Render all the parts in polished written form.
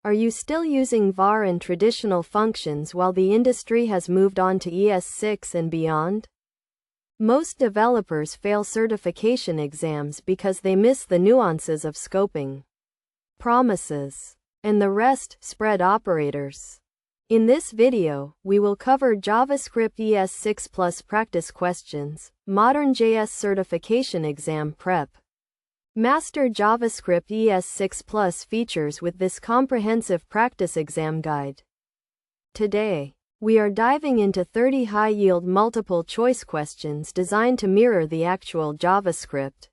Are you still using var and traditional functions while the industry has moved on to ES6 and beyond? Most developers fail certification exams because they miss the nuances of scoping, promises, and the REST spread operators. In this video, we will cover JavaScript ES6 plus practice questions, modern JS certification exam prep. Master JavaScript ES6 plus features with this comprehensive practice exam guide. Today, we are diving into 30 high-yield multiple-choice questions designed to mirror the actual JavaScript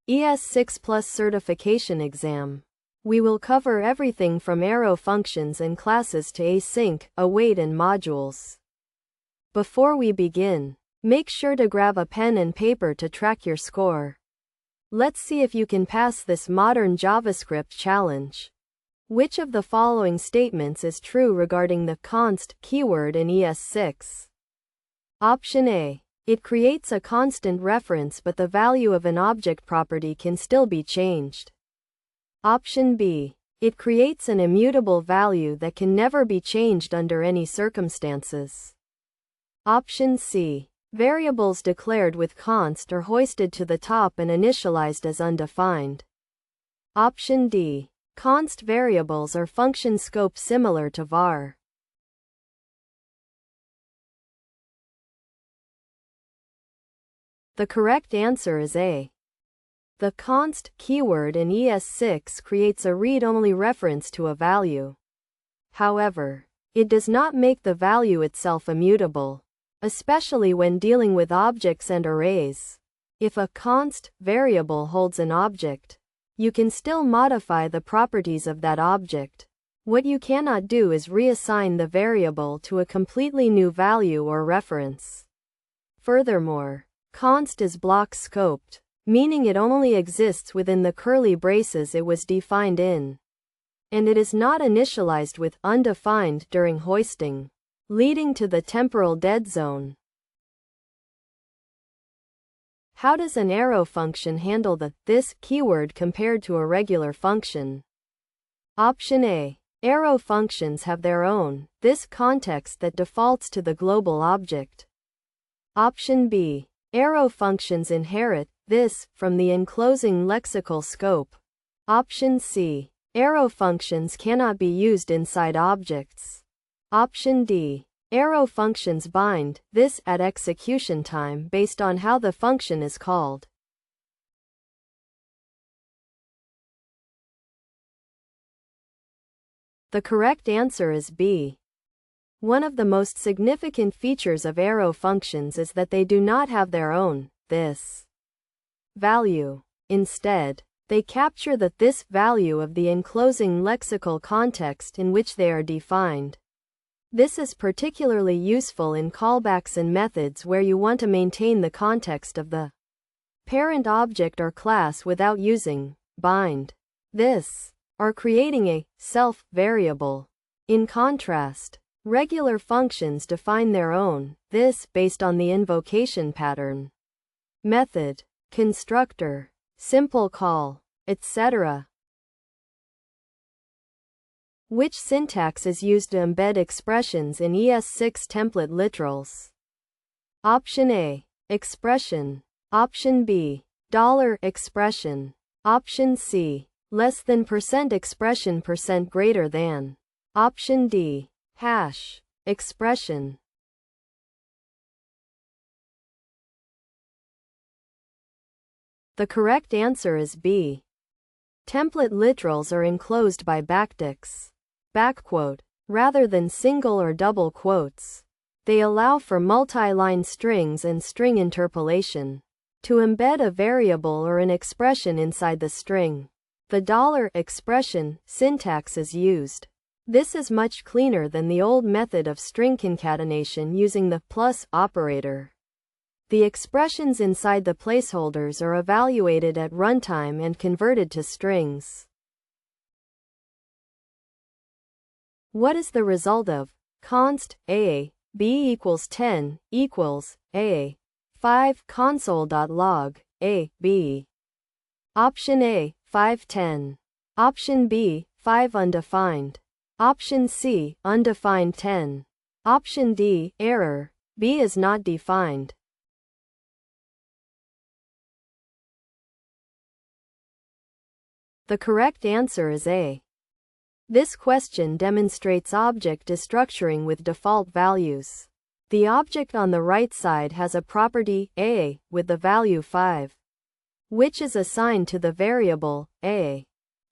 ES6 plus certification exam. We will cover everything from arrow functions and classes to async, await and modules. Before we begin, make sure to grab a pen and paper to track your score. Let's see if you can pass this modern JavaScript challenge. Which of the following statements is true regarding the const keyword in ES6? Option A. It creates a constant reference but the value of an object property can still be changed. Option B. It creates an immutable value that can never be changed under any circumstances. Option C. Variables declared with const are hoisted to the top and initialized as undefined. Option D. Const variables are function scope similar to var. The correct answer is A. The const keyword in ES6 creates a read-only reference to a value. However, it does not make the value itself immutable, especially when dealing with objects and arrays. If a const variable holds an object, you can still modify the properties of that object. What you cannot do is reassign the variable to a completely new value or reference. Furthermore, const is block-scoped, meaning it only exists within the curly braces it was defined in. And it is not initialized with undefined during hoisting, leading to the temporal dead zone. How does an arrow function handle the this keyword compared to a regular function? Option A. Arrow functions have their own this context that defaults to the global object. Option B. Arrow functions inherit this from the enclosing lexical scope. Option C. Arrow functions cannot be used inside objects. Option D. Arrow functions bind this at execution time based on how the function is called. The correct answer is B. One of the most significant features of arrow functions is that they do not have their own this value. Instead, they capture the this value of the enclosing lexical context in which they are defined. This is particularly useful in callbacks and methods where you want to maintain the context of the parent object or class without using bind this or creating a self variable. In contrast, regular functions define their own this based on the invocation pattern, method, constructor, simple call, etc. Which syntax is used to embed expressions in ES6 template literals? Option A. Expression. Option B. $expression. Option C. Less than %expression %greater than. Option D. Hash. Expression. The correct answer is B. Template literals are enclosed by backticks, backquote, rather than single or double quotes. They allow for multi-line strings and string interpolation. To embed a variable or an expression inside the string, the $expression syntax is used. This is much cleaner than the old method of string concatenation using the plus operator. The expressions inside the placeholders are evaluated at runtime and converted to strings. What is the result of const a b equals 10 equals a 5 console.log a b? Option A 510. Option B 5 undefined. Option C, undefined 10. Option D, error, B is not defined. The correct answer is A. This question demonstrates object destructuring with default values. The object on the right side has a property, A, with the value 5, which is assigned to the variable, A.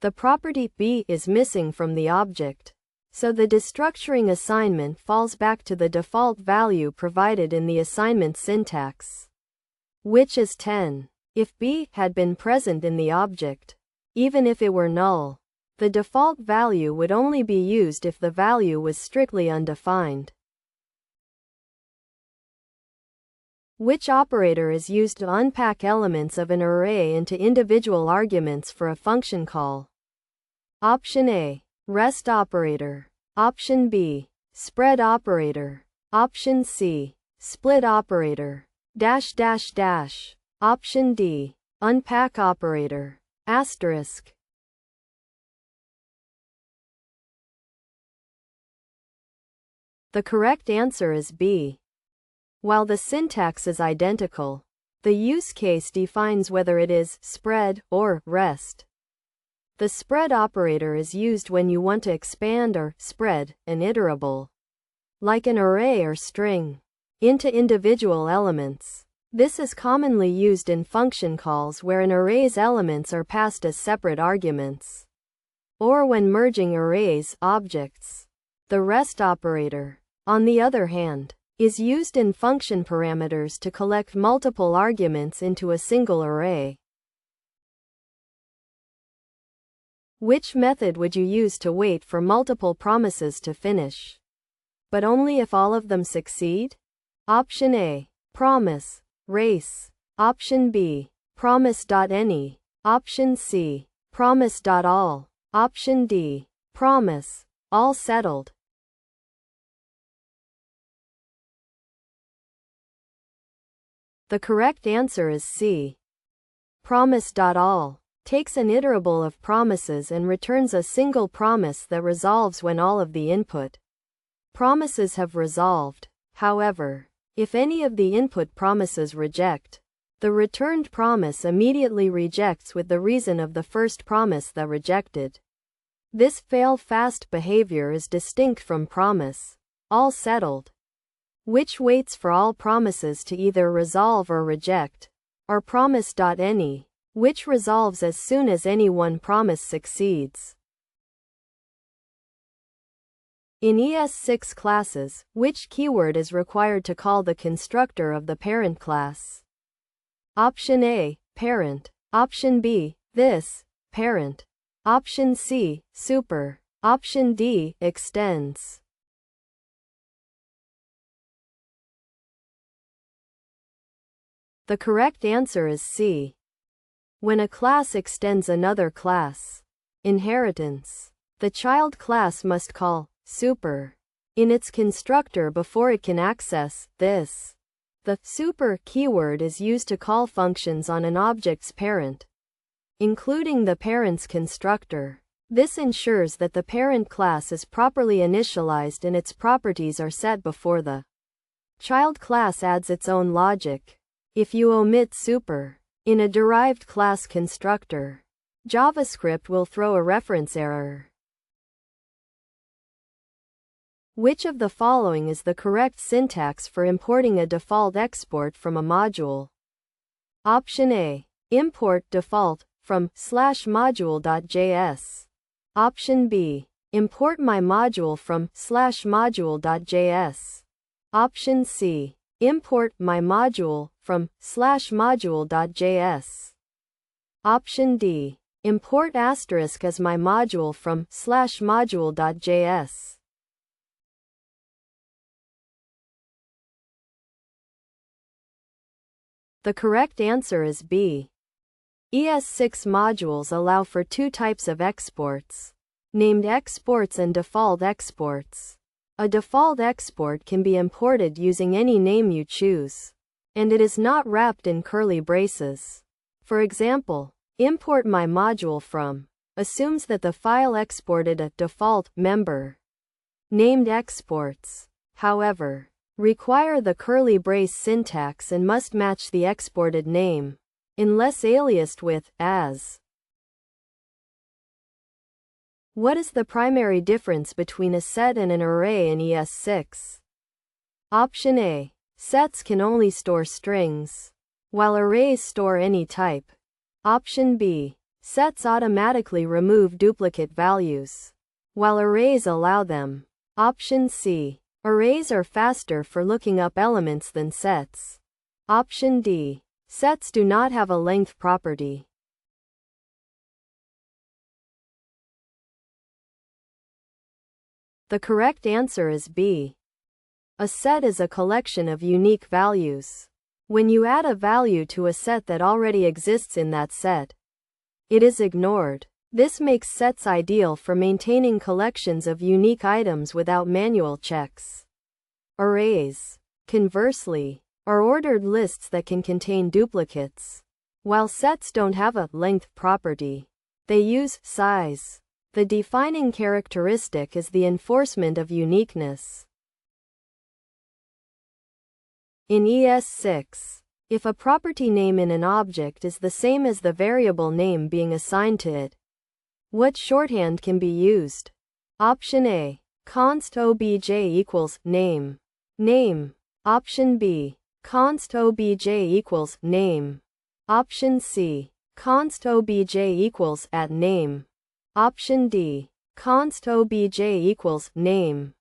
The property, B, is missing from the object, so the destructuring assignment falls back to the default value provided in the assignment syntax, which is 10. If B had been present in the object, even if it were null, the default value would only be used if the value was strictly undefined. Which operator is used to unpack elements of an array into individual arguments for a function call? Option A, rest operator. Option B, spread operator. Option C, split operator. Option D, unpack operator. Asterisk. The correct answer is B. While the syntax is identical, the use case defines whether it is spread or rest. The spread operator is used when you want to expand or spread an iterable, like an array or string, into individual elements. This is commonly used in function calls where an array's elements are passed as separate arguments, or when merging arrays objects. The rest operator, on the other hand, is used in function parameters to collect multiple arguments into a single array. Which method would you use to wait for multiple promises to finish, but only if all of them succeed? Option A, promise, race. Option B, promise.any. Option C, promise.all. Option D, promise, all settled. The correct answer is C. Promise.all takes an iterable of promises and returns a single promise that resolves when all of the input promises have resolved. However, if any of the input promises reject, the returned promise immediately rejects with the reason of the first promise that rejected. This fail-fast behavior is distinct from promise, all settled, which waits for all promises to either resolve or reject, or promise.any, which resolves as soon as any one promise succeeds. In ES6 classes, which keyword is required to call the constructor of the parent class? Option A, parent. Option B, this, parent. Option C, super. Option D, extends. The correct answer is C. When a class extends another class. Inheritance. The child class must call super in its constructor before it can access this. The super keyword is used to call functions on an object's parent, including the parent's constructor. This ensures that the parent class is properly initialized and its properties are set before the child class adds its own logic. If you omit super in a derived class constructor, JavaScript will throw a reference error. Which of the following is the correct syntax for importing a default export from a module? Option A, import default from /module.js. Option B, import my module from /module.js. Option C, import my module from /module.js. Option D, import asterisk as my module from /module.js. The correct answer is B. ES6 modules allow for two types of exports, named exports and default exports. A default export can be imported using any name you choose, and it is not wrapped in curly braces. For example, import my module from assumes that the file exported a default member named exports. However, require the curly brace syntax and must match the exported name, unless aliased with as. What is the primary difference between a set and an array in ES6? Option A. Sets can only store strings, while arrays store any type. Option B. Sets automatically remove duplicate values, while arrays allow them. Option C. Arrays are faster for looking up elements than sets. Option D. Sets do not have a length property. The correct answer is B. A set is a collection of unique values. When you add a value to a set that already exists in that set, it is ignored. This makes sets ideal for maintaining collections of unique items without manual checks. Arrays, conversely, are ordered lists that can contain duplicates. While sets don't have a length property, they use size. The defining characteristic is the enforcement of uniqueness. In ES6, if a property name in an object is the same as the variable name being assigned to it, what shorthand can be used? Option A. Const obj equals name. Name. Option B. Const obj equals name. Option C. Const obj equals @name. Option D. Const obj equals name.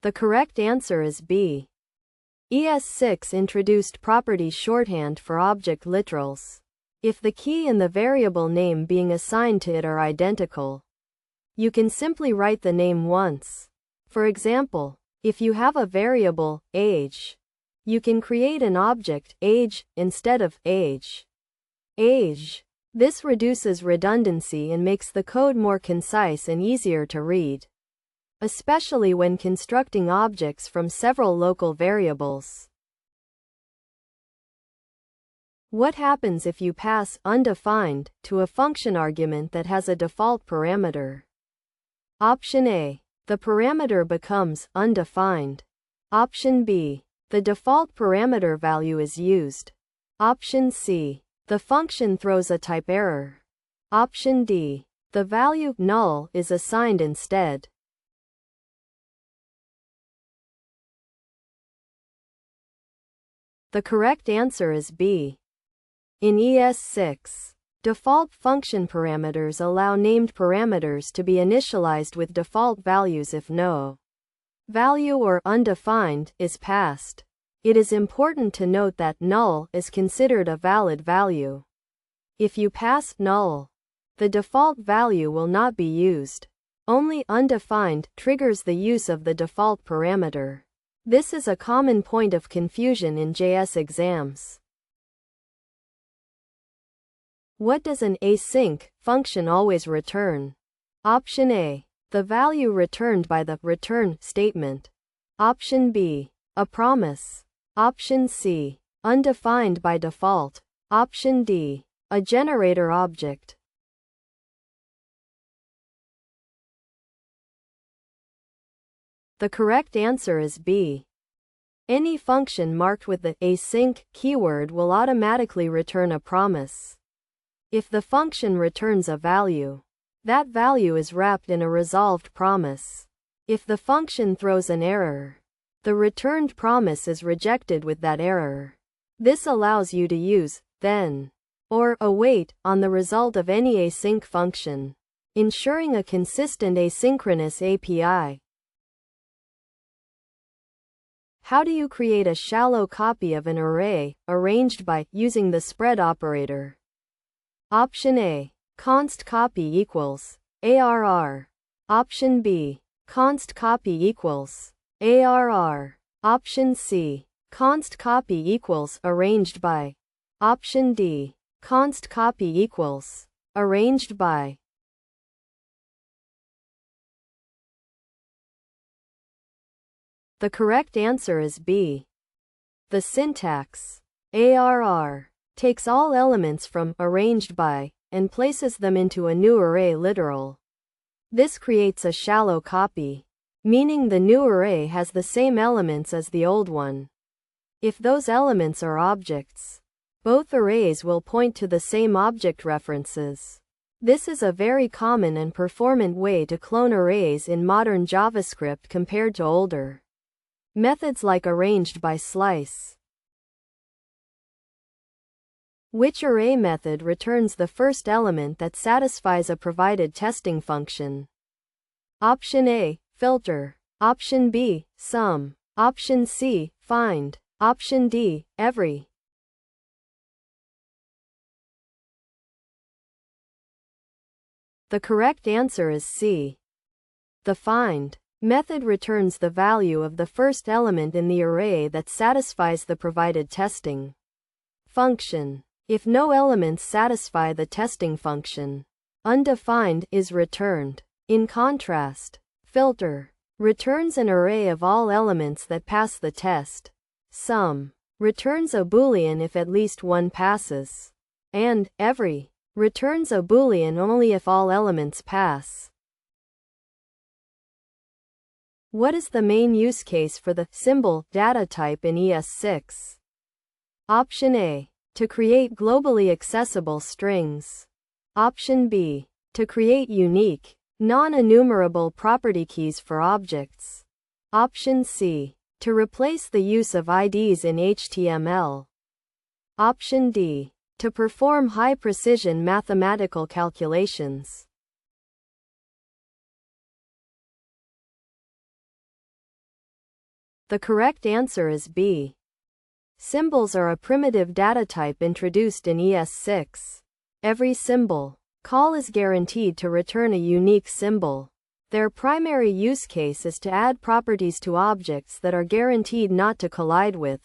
The correct answer is B. ES6 introduced property shorthand for object literals. If the key and the variable name being assigned to it are identical, you can simply write the name once. For example, if you have a variable, age, you can create an object, age, instead of age. Age. This reduces redundancy and makes the code more concise and easier to read, especially when constructing objects from several local variables. What happens if you pass undefined to a function argument that has a default parameter? Option A. The parameter becomes undefined. Option B. The default parameter value is used. Option C. The function throws a type error. Option D. The value null is assigned instead. The correct answer is B. In ES6, default function parameters allow named parameters to be initialized with default values if no value or undefined is passed. It is important to note that null is considered a valid value. If you pass null, the default value will not be used. Only undefined triggers the use of the default parameter. This is a common point of confusion in JS exams. What does an async function always return? Option A. The value returned by the return statement. Option B. A promise. Option C. Undefined by default. Option D. A generator object. The correct answer is B. Any function marked with the async keyword will automatically return a promise. If the function returns a value, that value is wrapped in a resolved promise. If the function throws an error, the returned promise is rejected with that error. This allows you to use then or await on the result of any async function, ensuring a consistent asynchronous API. How do you create a shallow copy of an array, arranged by using the spread operator? Option A. Const copy equals ARR. Option B. Const copy equals ARR. Option C. Const copy equals arranged by. Option D. Const copy equals arranged by. The correct answer is B. The syntax ARR takes all elements from arranged by and places them into a new array literal. This creates a shallow copy, meaning the new array has the same elements as the old one. If those elements are objects, both arrays will point to the same object references. This is a very common and performant way to clone arrays in modern JavaScript compared to older methods like arranged by slice. Which array method returns the first element that satisfies a provided testing function? Option A, filter. Option B, sum. Option C, find. Option D, every. The correct answer is C. The find method returns the value of the first element in the array that satisfies the provided testing function. If no elements satisfy the testing function, undefined is returned. In contrast, filter returns an array of all elements that pass the test. Sum returns a boolean if at least one passes. And every returns a boolean only if all elements pass. What is the main use case for the symbol data type in ES6? Option A, to create globally accessible strings. Option B, to create unique, non-enumerable property keys for objects. Option C, to replace the use of IDs in HTML. Option D, to perform high-precision mathematical calculations. The correct answer is B. Symbols are a primitive data type introduced in ES6. Every symbol call is guaranteed to return a unique symbol. Their primary use case is to add properties to objects that are guaranteed not to collide with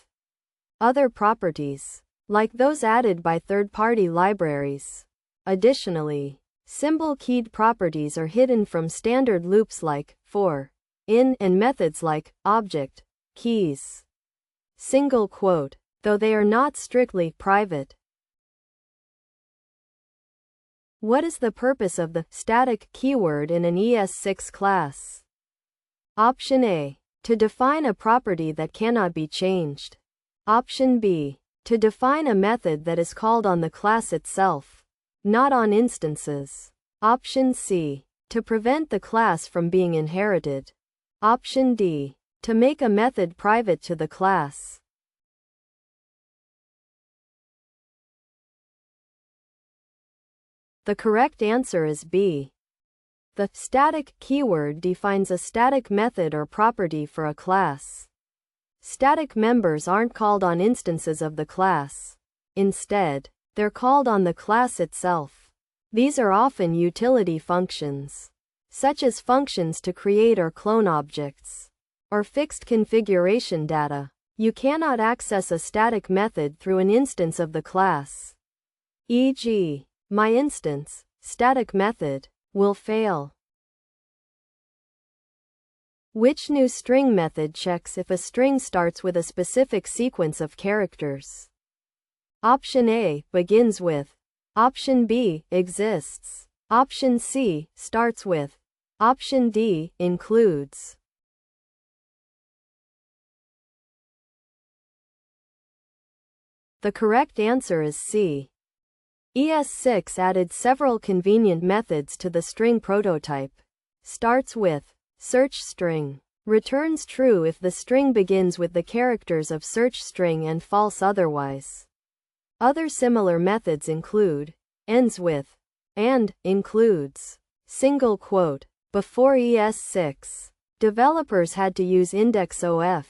other properties, like those added by third-party libraries. Additionally, symbol-keyed properties are hidden from standard loops like for, in, and methods like object, keys, single quote, though they are not strictly private. What is the purpose of the static keyword in an ES6 class? Option A, to define a property that cannot be changed. Option B, to define a method that is called on the class itself, not on instances. Option C, to prevent the class from being inherited. Option D, to make a method private to the class. The correct answer is B. The static keyword defines a static method or property for a class. Static members aren't called on instances of the class. Instead, they're called on the class itself. These are often utility functions, such as functions to create or clone objects, or fixed configuration data. You cannot access a static method through an instance of the class. E.g., my instance, static method, will fail. Which new string method checks if a string starts with a specific sequence of characters? Option A, begins with. Option B, exists. Option C, starts with. Option D, includes. The correct answer is C. ES6 added several convenient methods to the string prototype. Starts with. Search string. Returns true if the string begins with the characters of search string and false otherwise. Other similar methods include. Ends with. And, includes. Single quote. Before ES6, developers had to use index.of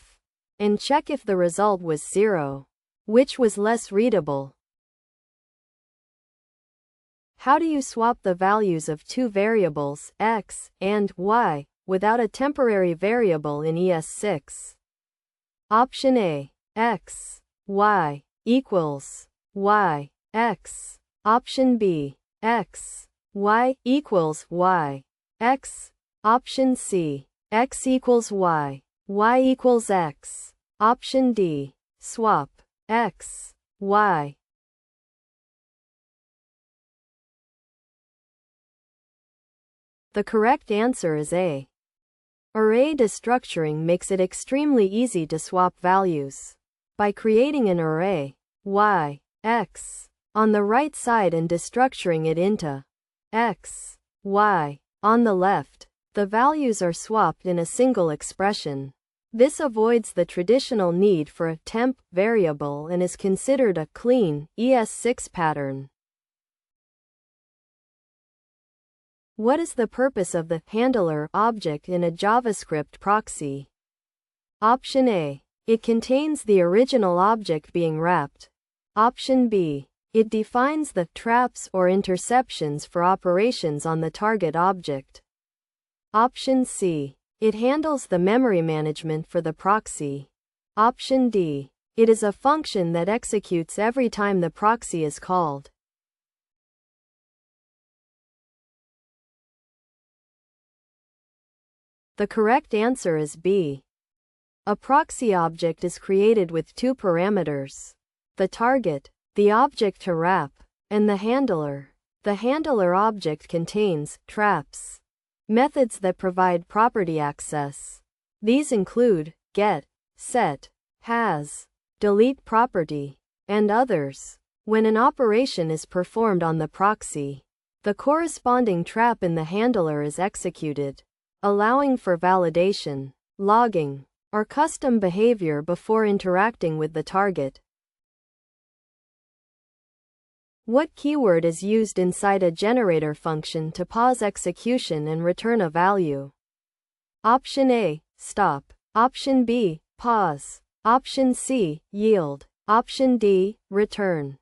and check if the result was 0, which was less readable. How do you swap the values of two variables, x and y, without a temporary variable in ES6? Option A, x, y, equals, y, x. Option B, x, y, equals, y, x. Option C, x equals y, y equals x. Option D, swap, x, Y. The correct answer is A. Array destructuring makes it extremely easy to swap values. By creating an array y, x on the right side and destructuring it into x, y on the left, the values are swapped in a single expression. This avoids the traditional need for a temp variable and is considered a clean ES6 pattern. What is the purpose of the handler object in a JavaScript proxy? Option A. It contains the original object being wrapped. Option B. It defines the traps or interceptions for operations on the target object. Option C. It handles the memory management for the proxy. Option D. It is a function that executes every time the proxy is called. The correct answer is B. A proxy object is created with two parameters: the target, the object to wrap, and the handler. The handler object contains traps, methods that provide property access. These include get, set, has, delete property, and others. When an operation is performed on the proxy, the corresponding trap in the handler is executed, allowing for validation, logging, or custom behavior before interacting with the target. What keyword is used inside a generator function to pause execution and return a value? Option A, stop. Option B, pause. Option C, yield. Option D, return.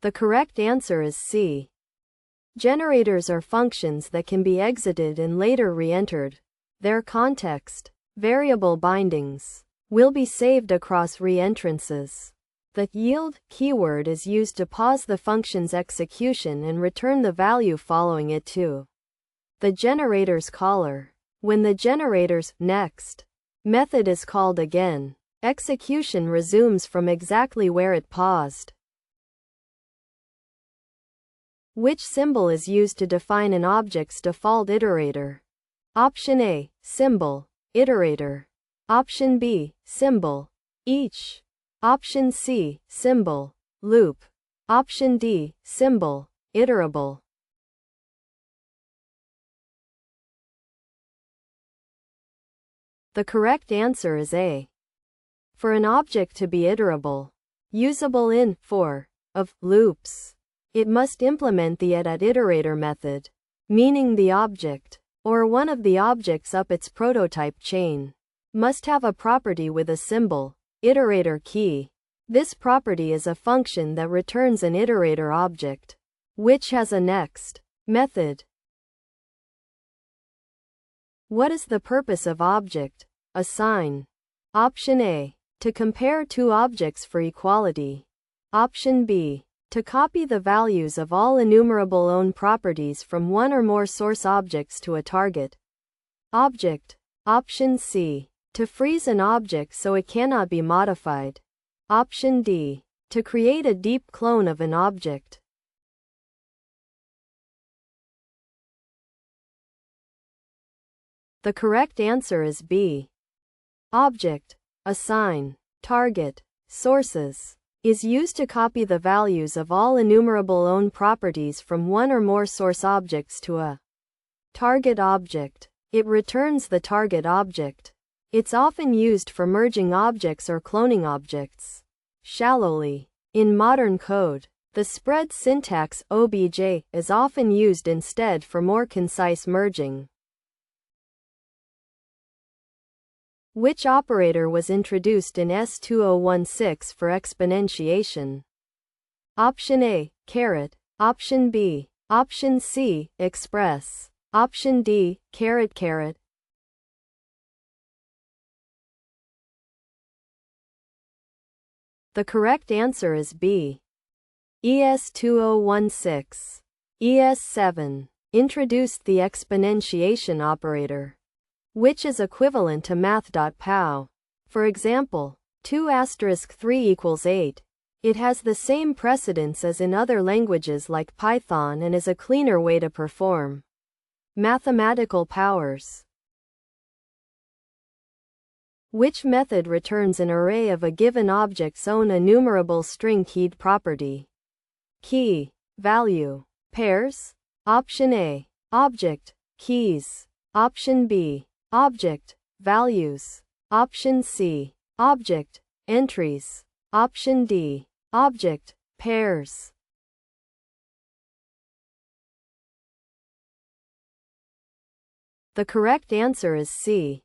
The correct answer is C. Generators are functions that can be exited and later re-entered. Their context, variable bindings, will be saved across re-entrances. The yield keyword is used to pause the function's execution and return the value following it to the generator's caller. When the generator's next method is called again, execution resumes from exactly where it paused. Which symbol is used to define an object's default iterator? Option A, symbol, iterator. Option B, symbol, each. Option C, symbol, loop. Option D, symbol, iterable. The correct answer is A. For an object to be iterable, usable in for of loops, it must implement the iterator method, meaning the object, or one of the objects up its prototype chain, must have a property with a symbol, iterator key. This property is a function that returns an iterator object, which has a next method. What is the purpose of object assign? Option A, to compare two objects for equality. Option B, to copy the values of all enumerable own properties from one or more source objects to a target object. Option C, to freeze an object so it cannot be modified. Option D, to create a deep clone of an object. The correct answer is B. Object assign target sources is used to copy the values of all enumerable own properties from one or more source objects to a target object. It returns the target object. It's often used for merging objects or cloning objects shallowly. In modern code, the spread syntax obj is often used instead for more concise merging. Which operator was introduced in S2016 for exponentiation? Option A, caret. Option B, option C, express. Option D, caret caret. The correct answer is B. ES2016. ES7 introduced the exponentiation operator. which is equivalent to math.pow. For example, 2*3 equals 8. It has the same precedence as in other languages like Python and is a cleaner way to perform mathematical powers. Which method returns an array of a given object's own enumerable string keyed property? Key, value, pairs? Option A, object, keys. Option B, object, values. Option C, object, entries. Option D, object, pairs. The correct answer is C.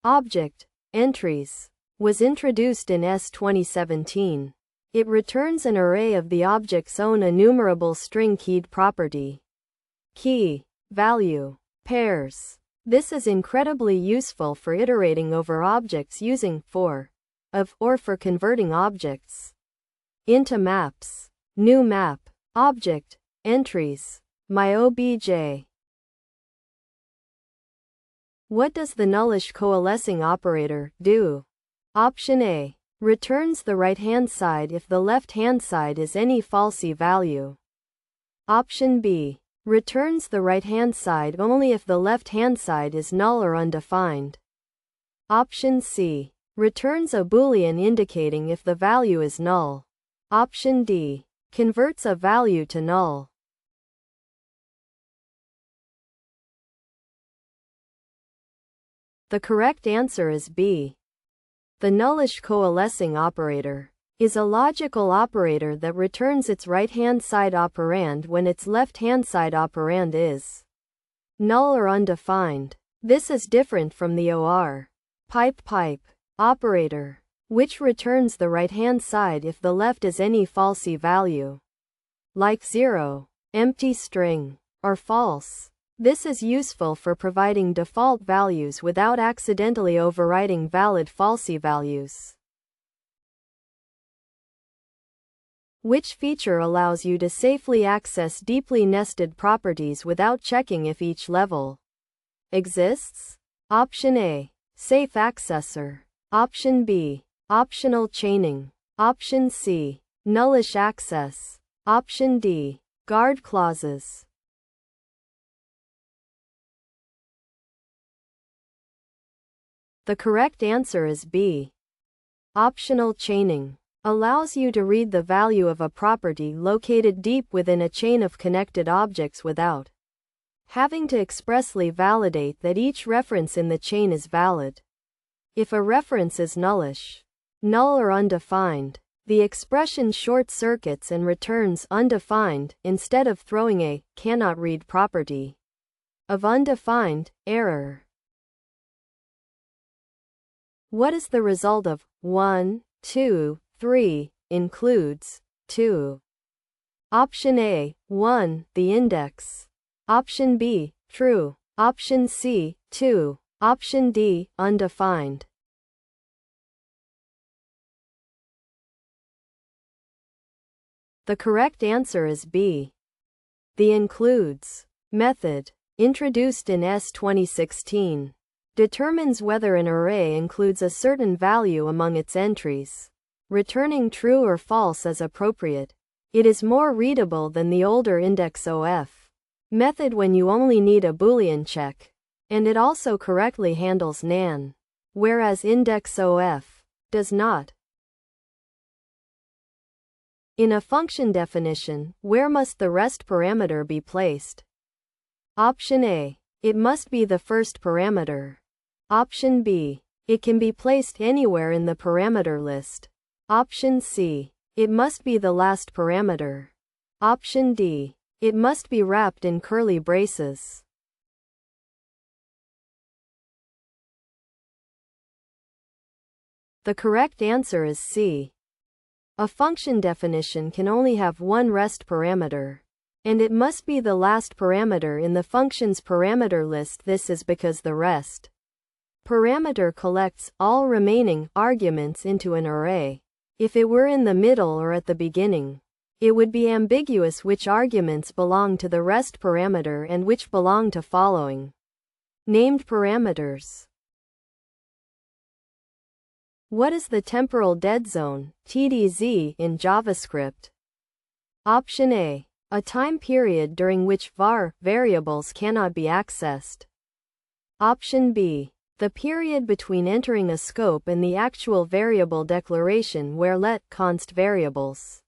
Object, entries, was introduced in S 2017. It returns an array of the object's own enumerable string keyed property. Key, value, pairs. This is incredibly useful for iterating over objects using for, of, or for converting objects into maps. New map, object, entries, myObj. What does the nullish coalescing operator do? Option A, returns the right-hand side if the left-hand side is any falsy value. Option B, returns the right-hand side only if the left-hand side is null or undefined. Option C, returns a boolean indicating if the value is null. Option D, converts a value to null. The correct answer is B. The nullish coalescing operator is a logical operator that returns its right-hand side operand when its left-hand side operand is null or undefined. This is different from the OR pipe operator, which returns the right-hand side if the left is any falsy value, like 0, empty string, or false. This is useful for providing default values without accidentally overwriting valid falsy values. Which feature allows you to safely access deeply nested properties without checking if each level exists? Option A, safe accessor. Option B, optional chaining. Option C, nullish access. Option D, guard clauses. The correct answer is B. Optional chaining allows you to read the value of a property located deep within a chain of connected objects without having to expressly validate that each reference in the chain is valid. If a reference is nullish, null or undefined, the expression short-circuits and returns undefined instead of throwing a cannot read property of undefined error. What is the result of 1, 2, 3 includes 2? Option A, 1, the index. Option B, true. Option C, 2. Option D, undefined. The correct answer is B. The includes method, introduced in S 2016, determines whether an array includes a certain value among its entries, returning true or false as appropriate. It is more readable than the older IndexOf method when you only need a Boolean check, and it also correctly handles nan, whereas IndexOf does not. In a function definition, where must the rest parameter be placed? Option A, it must be the first parameter. Option B, it can be placed anywhere in the parameter list. Option C, it must be the last parameter. Option D, it must be wrapped in curly braces. The correct answer is C. A function definition can only have one rest parameter, and it must be the last parameter in the function's parameter list. This is because the rest parameter collects all remaining arguments into an array. If it were in the middle or at the beginning, it would be ambiguous which arguments belong to the rest parameter and which belong to following Named parameters. What is the temporal dead zone, TDZ, in JavaScript? Option A. A time period during which var variables cannot be accessed. Option B. The period between entering a scope and the actual variable declaration where let const variables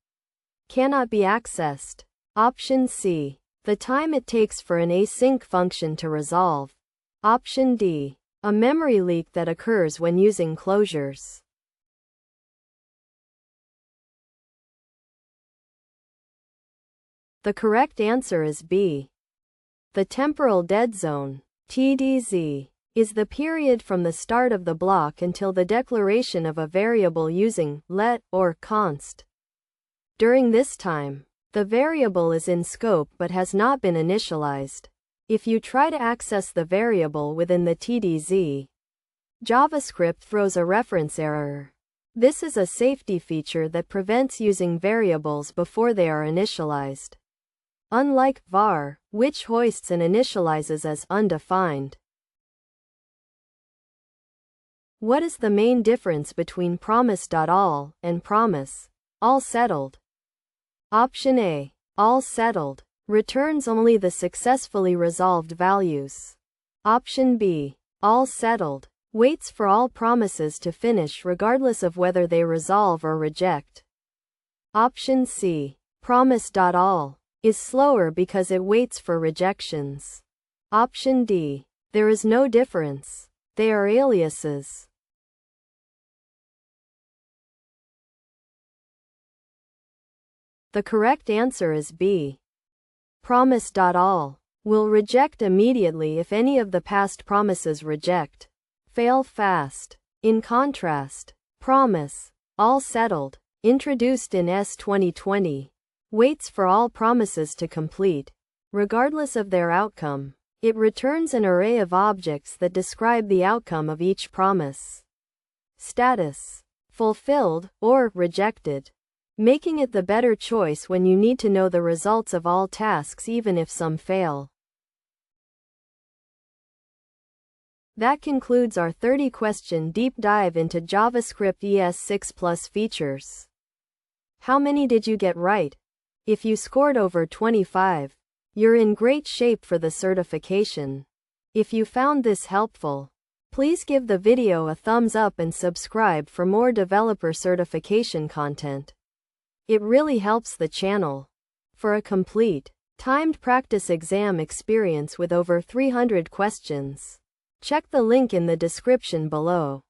cannot be accessed. Option C. The time it takes for an async function to resolve. Option D. A memory leak that occurs when using closures. The correct answer is B. The temporal dead zone, TDZ, is the period from the start of the block until the declaration of a variable using let or const. During this time, the variable is in scope but has not been initialized. If you try to access the variable within the TDZ, JavaScript throws a reference error. This is a safety feature that prevents using variables before they are initialized. Unlike var, which hoists and initializes as undefined. What is the main difference between promise.all and promise, all settled? Option A. All settled returns only the successfully resolved values. Option B. All settled waits for all promises to finish regardless of whether they resolve or reject. Option C. Promise.all is slower because it waits for rejections. Option D. There is no difference. They are aliases. The correct answer is B. Promise.all will reject immediately if any of the past promises reject. Fail fast. In contrast, promise, all settled, introduced in S 2020, waits for all promises to complete, regardless of their outcome. It returns an array of objects that describe the outcome of each promise. Status, fulfilled, or rejected, making it the better choice when you need to know the results of all tasks even if some fail. That concludes our 30-question deep dive into JavaScript ES6 Plus features. How many did you get right? If you scored over 25, you're in great shape for the certification. If you found this helpful, please give the video a thumbs up and subscribe for more developer certification content. It really helps the channel. For a complete, timed practice exam experience with over 300 questions, check the link in the description below.